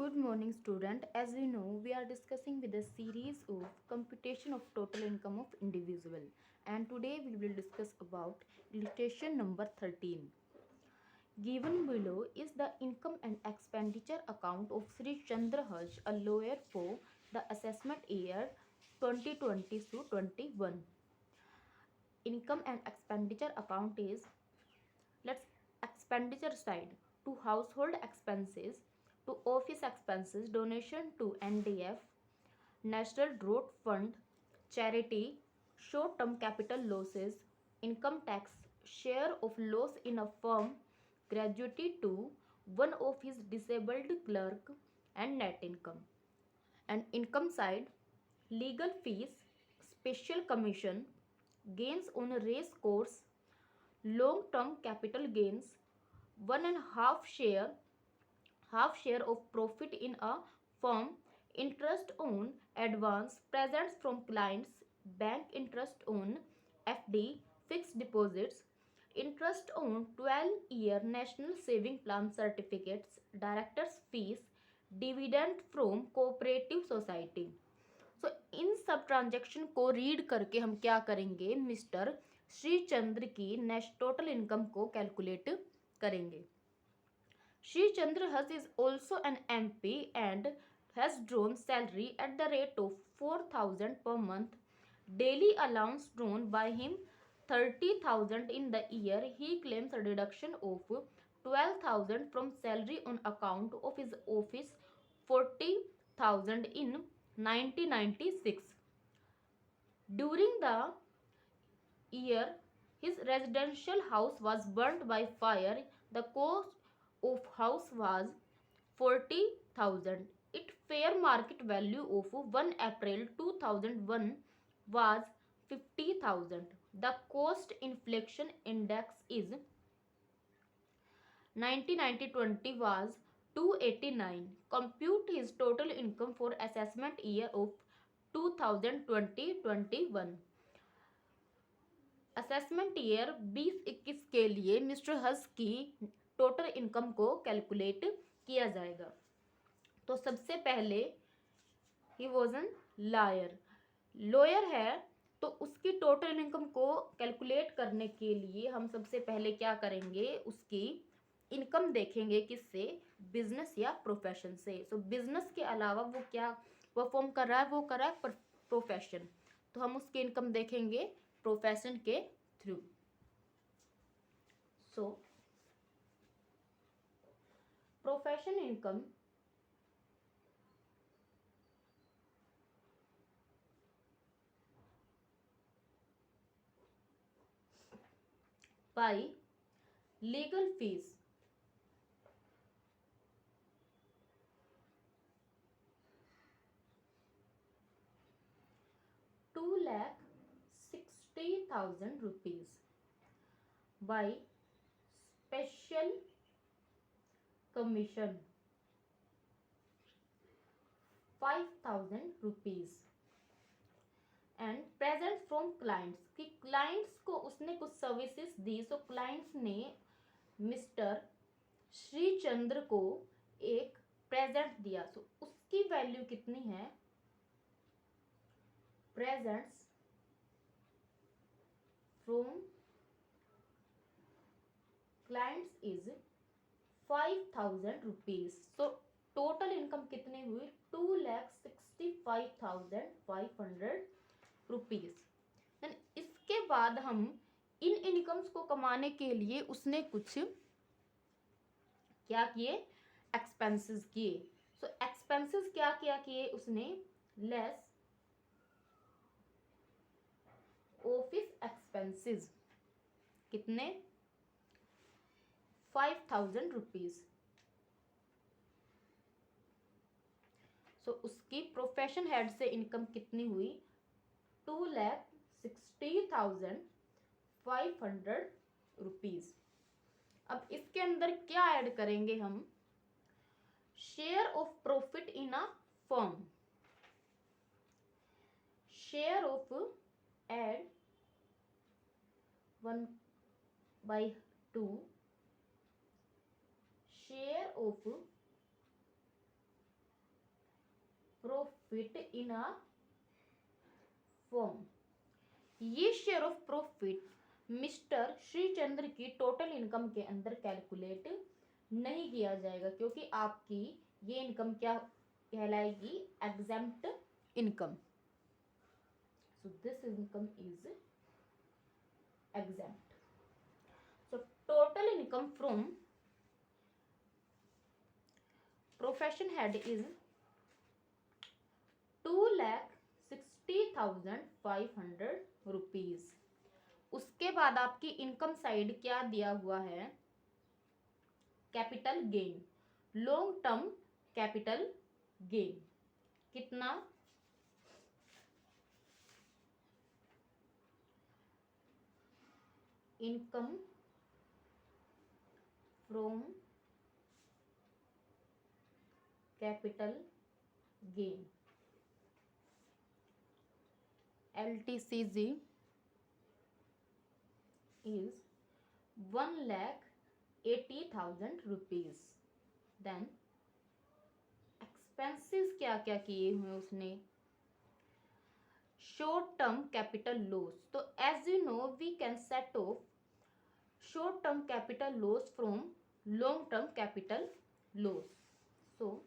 Good morning, student. As you know, we are discussing with a series of computation of total income of individual, and today we will discuss about illustration number 13. Given below is the income and expenditure account of Sri Chandra Haj, a lawyer for the assessment year 2020 to 21. Income and expenditure account is, let's expenditure side, to household expenses, to office expenses, donation to NDF, National Drought Fund, charity, short-term capital losses, income tax, share of loss in a firm, gratuity to one of his disabled clerk, and net income. And income side, legal fees, special commission, gains on a race course, long-term capital gains, 1.5 half share of profit in a firm, interest on advance presents from clients, bank interest on FD, fixed deposits, interest on 12-year national saving plan certificates, directors fees, dividend from cooperative society. So इन सब transaction को read करके हम क्या करेंगे, mister Shrichandra की total income को calculate करेंगे. Sri Chandra Has is also an MP and has drawn salary at the rate of 4,000 per month. Daily allowance drawn by him 30,000 in the year. He claims a deduction of 12,000 from salary on account of his office, 40,000 in 1996. During the year his residential house was burnt by fire. The cost of house was 40,000. Its fair market value of 1 April 2001 was 50,000. The cost inflation index is 1990-20 was 289. Compute his total income for assessment year of 2020-21. Assessment year 2021 के लिए mister हस की total income को calculate किया जाएगा. तो सबसे पहले he was an lawyer है, तो उसकी टोटल इनकम को कैलकुलेट करने के लिए हम सबसे पहले क्या करेंगे, उसकी इनकम देखेंगे किससे, बिजनेस या प्रोफेशन से. सो बिजनेस के अलावा वो क्या परफॉर्म कर रहा है, वो कर रहा है प्रोफेशन, तो हम उसकी इनकम देखेंगे प्रोफेशन के through. So profession income by legal fees, ₹2,60,000 by special commission ₹5,000 and present from clients, कि क्लाइंट्स को उसने कुछ सर्विसेज दी. सो क्लाइंट्स ने मिस्टर श्रीचंद्र को एक प्रेजेंट दिया. सो उसकी वैल्यू कितनी है, presents from clients is ₹5,000. So total income कितनी हुई, ₹2,65,500. देन इसके बाद हम इन इनकम्स को कमाने के लिए उसने कुछ क्या किए, एक्सपेंसेस किए. सो एक्सपेंसेस क्या क्या किए उसने, लेस ऑफिस एक्सपेंसेस कितने, ₹5,000. सो उसकी प्रोफेशन हेड से इनकम कितनी हुई, ₹2,60,500. अब इसके अंदर क्या ऐड करेंगे हम, share of profit in a firm, share of add 1/2, share of profit in a firm. ये share of profit mister Shrichandra की टोटल इनकम के अंदर कैलकुलेट नहीं किया जाएगा, क्योंकि आपकी ये इनकम क्या कहलाएगी, exempt income. So this income is exempt. So total income from profession head is 2,60,500 rupees. उसके बाद आपकी इनकम साइड क्या दिया हुआ है, capital gain, long term capital gain. कितना, income from capital gain, LTCG is 1,80,000 rupees. Then expenses क्या क्या किए हुए उसने, शॉर्ट टर्म कैपिटल लॉस। तो as you know we can set off short term capital loss from long term capital loss. So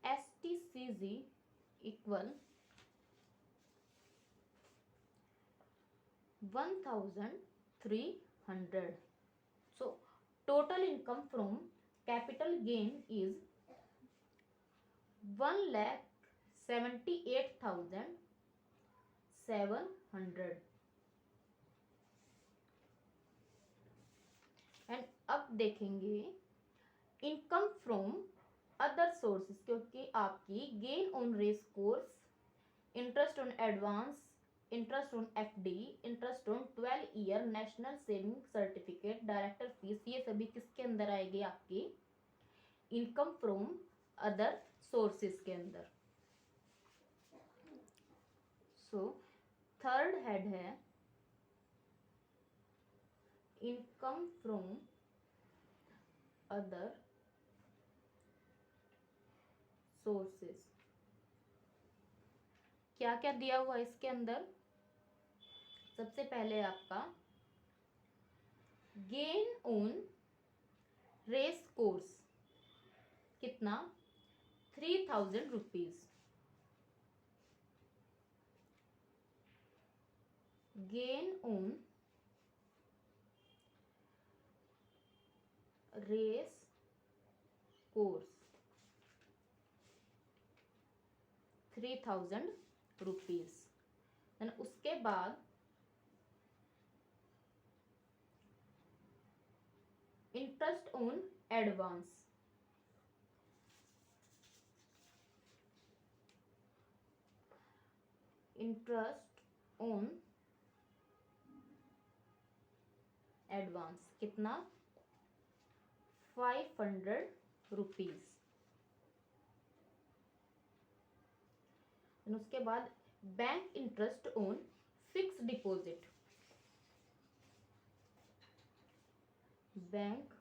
STCG equal 1,300. So total income from capital gain is 1,78,700. And अब देखेंगे income from other sources, क्योंकि आपकी gain on race course, interest on advance, interest on FD, interest on 12 year national saving certificate, director fees, ये सभी किसके अंदर आएगी, आपकी इनकम फ्रॉम अदर सोर्सेस के अंदर। सो थर्ड हेड है इनकम फ्रॉम अदर सोर्सेस। क्या क्या दिया हुआ है इसके अंदर, सबसे पहले आपका गेन ऑन रेस कोर्स, कितना, 3,000 rupees. Gain on race course 3,000 rupees. उसके बाद interest on advance, interest on advance कितना, 500 रुपीज। उसके बाद bank interest on fix deposit, bank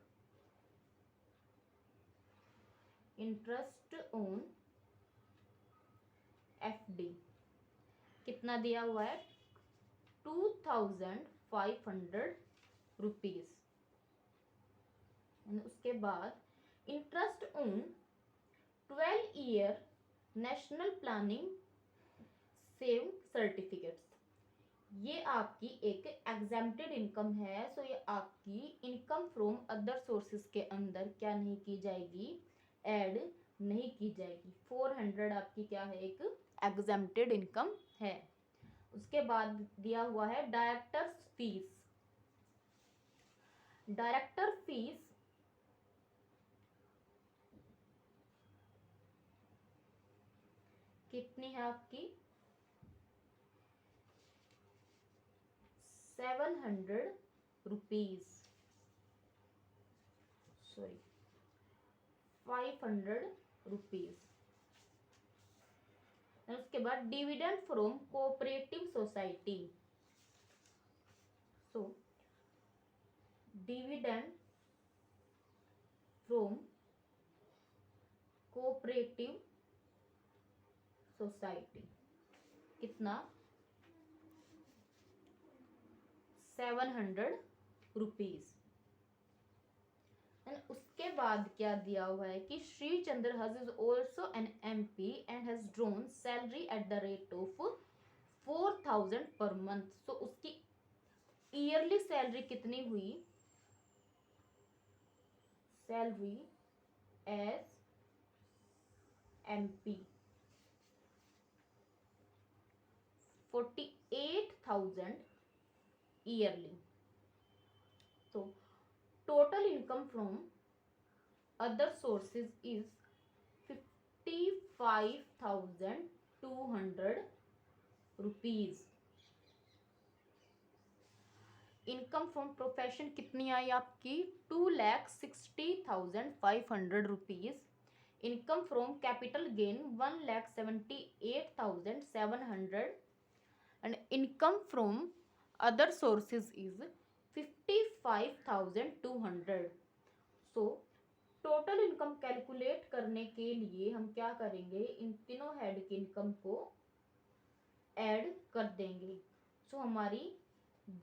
interest on FD कितना दिया हुआ है, 2,500 रुपीज। उसके बाद interest on 12 year national planning save certificates, ये आपकी एक एग्जेम्प्टेड इनकम है। सो ये आपकी इनकम फ्रॉम अदर सोर्सेस के अंदर क्या नहीं की जाएगी, ऐड नहीं की जाएगी। 400 आपकी क्या है, एक एग्जेम्प्टेड इनकम है। उसके बाद दिया हुआ है डायरेक्टर्स फीस, डायरेक्टर फीस कितनी है आपकी, 700 रुपीज, सॉरी 500 रुपीज। उसके बाद dividend from cooperative society, so dividend from cooperative cooperative society, कितना 700 रुपीज। उसके बाद क्या दिया हुआ है कि Shri Chandra has is also an MP and has drawn salary at the rate of 4000 per month. सो उसकी ईयरली सैलरी कितनी हुई, salary as MP 48,000 yearly. So total income from other sources is 55,200 rupees. Income from profession कितनी आई आपकी 2,60,500 rupees. Income from capital gain 1,78,700 and income from other sources is 55,200। So total income calculate करने के लिए हम क्या करेंगे, इन तीनों हेड की इनकम को ऐड कर देंगे। सो हमारी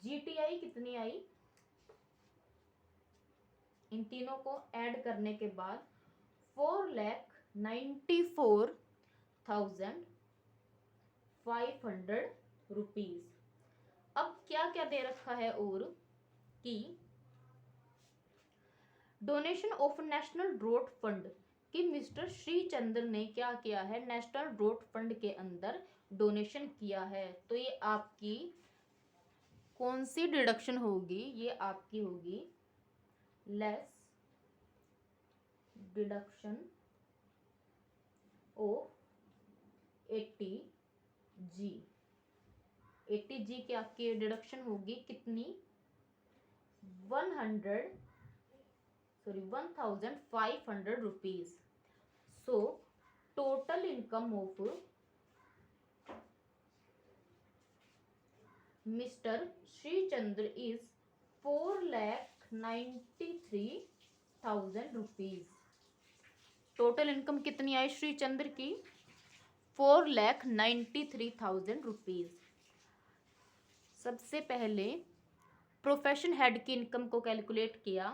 GTI कितनी आई, इन तीनों को ऐड करने के बाद 4,94,500 रुपीज। अब क्या क्या दे रखा है और कि donation of national drought fund, कि मिस्टर श्री चंद्र ने क्या किया है, नेशनल ड्रॉट फंड के अंदर डोनेशन किया है। तो ये आपकी कौन सी डिडक्शन होगी, ये आपकी होगी less deduction of 80G। 80G की आपकी डिडक्शन होगी कितनी 1,500 rupees. So total income of mister Shri Chandra is 4,93,000 rupees. Total income कितनी आई श्री चंद्र की 4,93,000 रुपीज। सबसे पहले प्रोफेशन हेड की इनकम को कैलकुलेट किया,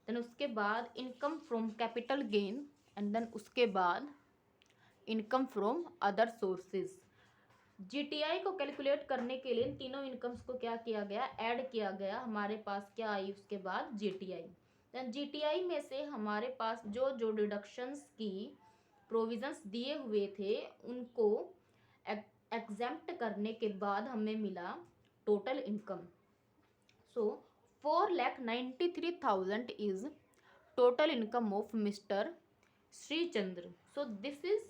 देन उसके बाद income from capital gain and then उसके बाद income from other sources. GTI को कैलकुलेट करने के लिए इन तीनों इनकम्स को क्या किया गया, ऐड किया गया। हमारे पास क्या आई उसके बाद GTI। देन GTI में से हमारे पास जो जो डिडक्शंस की प्रोविजंस दिए हुए थे उनको एग्जेम्प्ट करने के बाद हमें मिला total income. So 4,93,000 is total income of Mr. Sri Chandra. So this is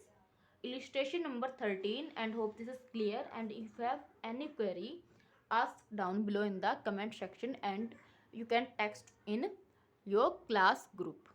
illustration number 13 and hope this is clear, and if you have any query ask down below in the comment section and you can text in your class group.